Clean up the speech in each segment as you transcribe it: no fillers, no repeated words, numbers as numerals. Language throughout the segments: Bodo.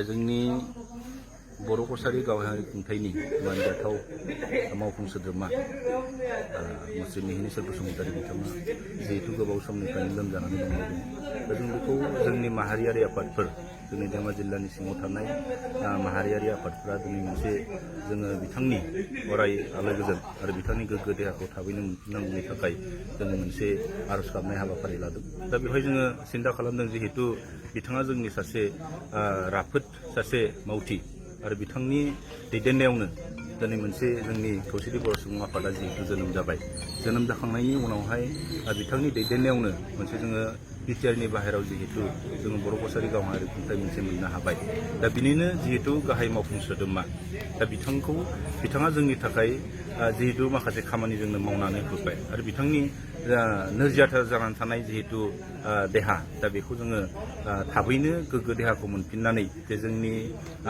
जोंनि बर' कसारि गावहारि खुंथायनि मानजाथाव मावफुं सोद्रोमा मुस्लिम मिहिनीश्वर बसुमतारी बिथाङा जिहेतु गोबाव समनिफ्रायनो लोमजानानै दङ दा जों बेखौ जोंनि माहारियारि आफादफोर जोंनि धेमाजि जिल्लानि सिङाव थानाय माहारियारि आफादफोरा दिनै मोनसे जोङो बिथांनि अराय आलो गोजोन आरो बिथांनि गोग्गो देहाखौ थाबैनो मोनफिननांगौनि थाखाय जोङो मोनसे आरज गाबनाय हाबाफारि लादों। दा बेवहाय जोङो सिन्था खालामदों जिहेतु बिथाङा जोंनि सासे राफोद सासे मावथि आरो बिथांनि दैदेननायावनो दिनै मोनसे जोंनि खौसेथि बर' सुबुं आफादा जिहेतु जोनोम जाबाय। जोनोम जाखांनायनि उनावहाय बिथांनि दैदेननायावनो मोनसे जोङो बिटिआरनि बाहेराव जिहेतु जोङो बर' कसारि गावहारि खुंथाय मोनसे मोननो हाबाय। दा बिनिनो जिहेतु गाहाय मावफुं सोद्रोमा दा बिथाङा जोंनि थाखाय जिहेतु माखासे खामानि जोंनो मावनानै होबाय आरो बिथांनि नोरजियाथा जानानै थानाय जिहेतु देहा दा बेखौ जोङो थाबैनो गोग्गो देहाखौ मोनफिननानै जे जोंनि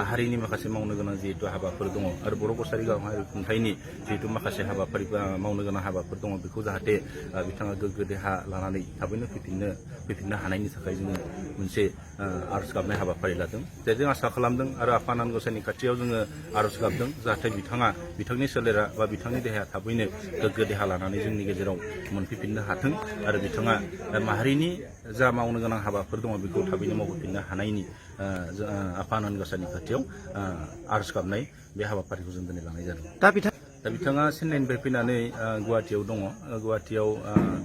हारिनि माखासे मावनो गोनां जिहेतु हाबाफोर दङ आरो बर' कसारि गावहारि खुंथायनि जिहेतु माखासे हाबाफारि मावनो गोनां हाबाफोर दङ बेखौ जाहाथे बिथाङा गोग्गो देहा लानानै थाबैनो फैफिननो हानायनि थाखाय जोङो मोनसे आरज गाबनाय हाबाफारि लादों। जे जों आसा खालामदों आरो आफा आनान गसाइनि खाथियाव जोङो आरज गाबदों जाहाथे बिथांनि सोलेरा बा बिथांनि देहाया थाबैनो गोग्गो देहा लानानै जोंनि गेजेराव मोनफैफिननो हाथों आरो बिथाङा माहारिनि जा मावनो गोनां हाबाफोर दङ बेखौ थाबैनो मावफैफिननो हानायनि आफा आनान गसाइनि खाथियाव आरज गाबनाय बे हाबाफारिखौ जों दिनै लानाय जादों। दा बिथाङा चेन्नाइनिफ्राय फैनानै गुवाहाटियाव दङ। गुवाहाटियाव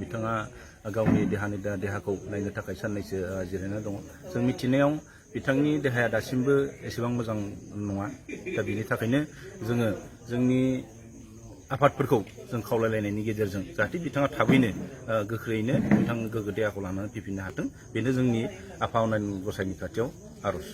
बिथाङा गावनि देहाखौ नायनो थाखाय साननैसो जिरायना दङ। जों मिथिनायाव बिथांनि देहाया दासिमबो एसेबां मोजां नङा। दा बिनि थाखायनो जोङो जोंनि आफादफोरखौ जों खावलायलायनायनि गेजेरजों जाहाथे बिथाङा थाबैनो गोख्रैयैनो बिथां गोग्गो देहाखौ लानानै फैफिननो हाथों बेनो जोंनि आफा आनान गसाइनि खाथियाव आरज।